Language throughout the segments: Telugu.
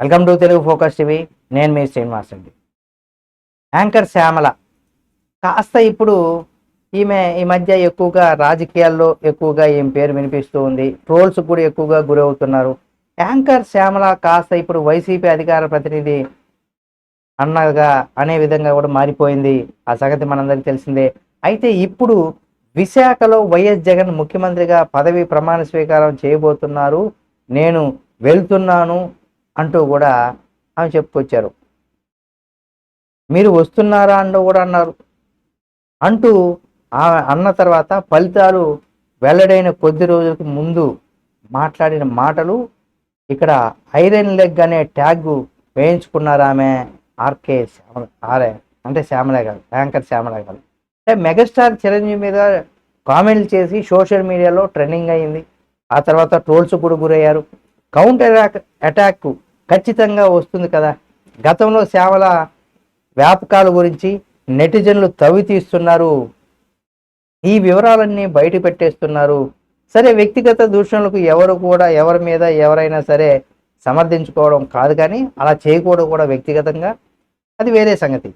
Welcome to Telugu focus TV. నేను మీ శ్రీనివాస్ అండి. యాంకర్ శ్యామల కాస్త ఇప్పుడు ఈమె ఈ మధ్య ఎక్కువగా రాజకీయాల్లో ఎక్కువగా ఈమె పేరు వినిపిస్తూ ఉంది. ట్రోల్స్ కూడా ఎక్కువగా గురవుతున్నారు. యాంకర్ శ్యామల కాస్త ఇప్పుడు వైసీపీ అధికార ప్రతినిధి అన్నగా అనే విధంగా కూడా మారిపోయింది. ఆ సంగతి మనందరికీ తెలిసిందే. అయితే ఇప్పుడు విశాఖలో వైఎస్ జగన్ ముఖ్యమంత్రిగా పదవి ప్రమాణ స్వీకారం చేయబోతున్నారు, నేను వెళ్తున్నాను అంటూ కూడా ఆమె చెప్పుకొచ్చారు. మీరు వస్తున్నారా అంటూ కూడా అన్నారు. అంటూ ఆమె అన్న తర్వాత ఫలితాలు వెల్లడైన కొద్ది రోజులకు ముందు మాట్లాడిన మాటలు ఇక్కడ ఐరన్ లెగ్ అనే ట్యాగ్ వేయించుకున్నారు ఆమె. ఆర్కే ఆర్ఏ అంటే శ్యామల గారు, యాంకర్ శ్యామల గారు అంటే మెగాస్టార్ చిరంజీవి మీద కామెంట్లు చేసి సోషల్ మీడియాలో ట్రెండింగ్ అయింది. ఆ తర్వాత ట్రోల్స్ కూడా గురయ్యారు. కౌంటర్ అటాక్ ఖచ్చితంగా వస్తుంది కదా. గతంలో శ్యామల వ్యాపకాల గురించి నెటిజన్లు తవ్వి తీస్తున్నారు. ఈ వివరాలన్నీ బయట పెట్టేస్తున్నారు. సరే, వ్యక్తిగత దూషణలకు ఎవరి మీద ఎవరైనా సరే సమర్థించుకోవడం కాదు, కానీ అలా చేయకూడదు కూడా వ్యక్తిగతంగా, అది వేరే సంగతి.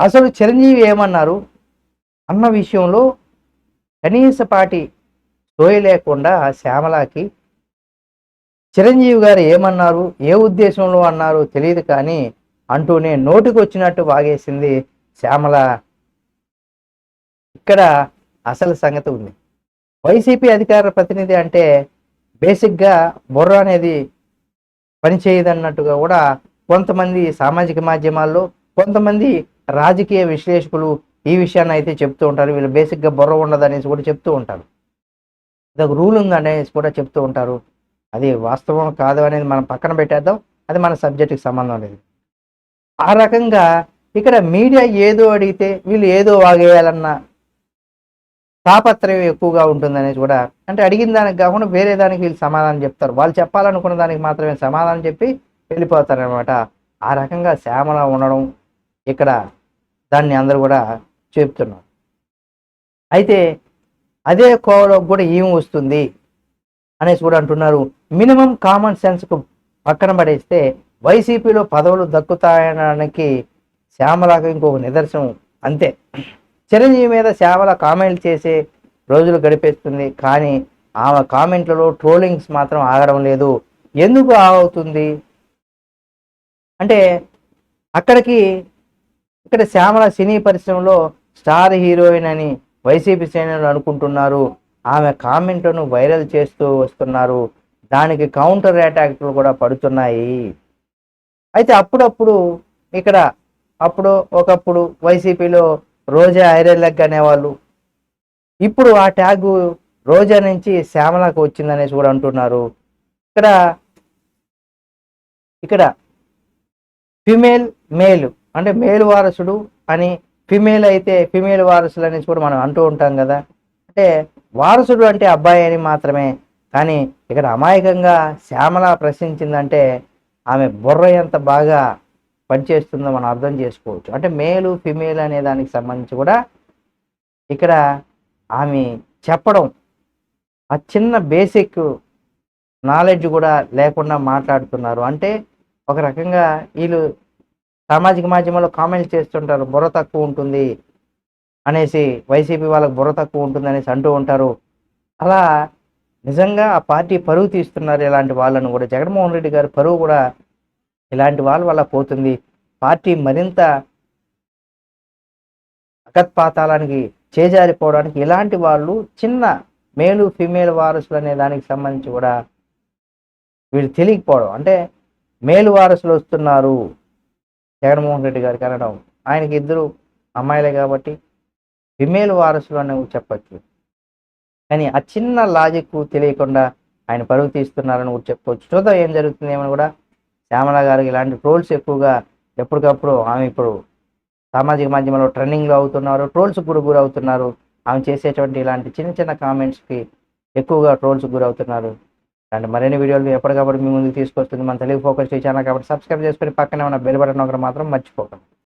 అసలు చిరంజీవి ఏమన్నారు అన్న విషయంలో కనీసపాటి సోయి లేకుండా శ్యామలకి చిరంజీవి గారు ఏమన్నారు, ఏ ఉద్దేశంలో అన్నారు తెలియదు, కానీ అంటూనే నోటికి వచ్చినట్టు వాగేసింది శ్యామల. ఇక్కడ అసలు సంగతి ఉంది. వైసీపీ అధికార ప్రతినిధి అంటే బేసిక్గా బుర్ర అనేది పనిచేయదన్నట్టుగా కూడా కొంతమంది సామాజిక మాధ్యమాల్లో, కొంతమంది రాజకీయ విశ్లేషకులు ఈ విషయాన్ని అయితే చెప్తూ ఉంటారు. వీళ్ళు బేసిక్గా బుర్ర ఉండదు అనేసి కూడా చెప్తూ ఉంటారు. ఇదొక రూల్ ఉంది అనేసి కూడా చెప్తూ ఉంటారు. అది వాస్తవం కాదు అనేది మనం పక్కన పెట్టేద్దాం, అది మన సబ్జెక్టుకి సంబంధం లేదు. ఆ రకంగా ఇక్కడ మీడియా ఏదో అడిగితే వీళ్ళు ఏదో వాగేయాలన్న తాపత్రయం ఎక్కువగా ఉంటుందనేసి కూడా, అంటే అడిగిన దానికి కాకుండా వేరే దానికి వీళ్ళు సమాధానం చెప్తారు. వాళ్ళు చెప్పాలనుకున్న దానికి మాత్రమే సమాధానం చెప్పి వెళ్ళిపోతారనమాట. ఆ రకంగా శ్యామల ఉండడం ఇక్కడ దాన్ని అందరూ కూడా చెప్తున్నారు. అయితే అదే కోవలో కూడా ఏమి వస్తుంది అనేసి కూడా అంటున్నారు. మినిమం కామన్ సెన్స్కు పక్కన పడేస్తే వైసీపీలో పదవులు దక్కుతాయనడానికి శ్యామలకు ఇంకొక నిదర్శనం అంతే. చిరంజీవి మీద శ్యామల కామెంట్లు చేసే రోజులు గడిపేస్తుంది, కానీ ఆమె కామెంట్లలో ట్రోలింగ్స్ మాత్రం ఆగడం లేదు. ఎందుకు ఆగుతుంది అంటే ఇక్కడ శ్యామల సినీ పరిశ్రమలో స్టార్ హీరోయిన్ అని వైసీపీ శ్రేణులు అనుకుంటున్నారు. ఆమె కామెంట్లను వైరల్ చేస్తూ వస్తున్నారు. దానికి కౌంటర్ అటాక్లు కూడా పడుతున్నాయి. అయితే ఒకప్పుడు వైసీపీలో రోజా ఐరన్ లెగ్ అనేవాళ్ళు. ఇప్పుడు ఆ ట్యాగు రోజా నుంచి శ్యామలకు వచ్చిందనేసి కూడా అంటున్నారు. ఇక్కడ ఫిమేల్ మేల్ అంటే మేలు వారసుడు అని, ఫిమేల్ అయితే ఫిమేల్ వారసులు అనేసి కూడా మనం అంటూ ఉంటాం కదా. అంటే వారసుడు అంటే అబ్బాయి అని మాత్రమే, కానీ ఇక్కడ అమాయకంగా శ్యామల ప్రశ్నించిందంటే ఆమె బుర్ర ఎంత బాగా పనిచేస్తుందో మనం అర్థం చేసుకోవచ్చు. అంటే మేలు ఫిమేల్ అనే దానికి సంబంధించి కూడా ఇక్కడ ఆమె చెప్పడం, ఆ చిన్న బేసిక్ నాలెడ్జ్ కూడా లేకుండా మాట్లాడుతున్నారు. అంటే ఒక రకంగా వీళ్ళు సామాజిక మాధ్యమాల్లో కామెంట్స్ చేస్తుంటారు, బుర్ర తక్కువ ఉంటుంది అనేసి, వైసీపీ వాళ్ళకి బుర్ర తక్కువ ఉంటుంది అనేసి అంటూ ఉంటారు. అలా నిజంగా ఆ పార్టీ పరువు తీస్తున్నారు ఇలాంటి వాళ్ళను కూడా. జగన్మోహన్ రెడ్డి గారి పరువు కూడా ఇలాంటి వాళ్ళ వల్ల పోతుంది. పార్టీ మరింత అకత్పాతాలానికి చేజారిపోవడానికి ఇలాంటి వాళ్ళు చిన్న మేలు ఫిమేల్ వారసులు అనే దానికి సంబంధించి కూడా వీళ్ళు తెలియకపోవడం. అంటే మేలు వారసులు వస్తున్నారు జగన్మోహన్ రెడ్డి గారికి అనడం, ఆయనకి ఇద్దరు అమ్మాయిలే కాబట్టి ఫిమేల్ వారసులు అని చెప్పచ్చు. కానీ ఆ చిన్న లాజిక్ తెలియకుండా ఆయన పరువు తీస్తున్నారని కూడా చెప్పుకోవచ్చు. చూద్దాం ఏం జరుగుతుంది ఏమని కూడా. శ్యామల గారికి ఇలాంటి ట్రోల్స్ ఎక్కువగా ఎప్పటికప్పుడు ఆమె ఇప్పుడు సామాజిక మాధ్యమంలో ట్రెండింగ్లో అవుతున్నారు, ట్రోల్స్ కూడా గురవుతున్నారు. ఆమె చేసేటువంటి ఇలాంటి చిన్న చిన్న కామెంట్స్కి ఎక్కువగా ట్రోల్స్ గురవుతున్నారు. అండ్ మరిన్ని వీడియోలు ఎప్పటికప్పుడు మీ ముందుకు తీసుకొస్తుంది మన తెలుగు ఫోకస్ ఛానల్. కాబట్టి సబ్స్క్రైబ్ చేసుకొని పక్కనే ఉన్న బెల్ బటన్ ఒకటి మాత్రం మర్చిపోకండి.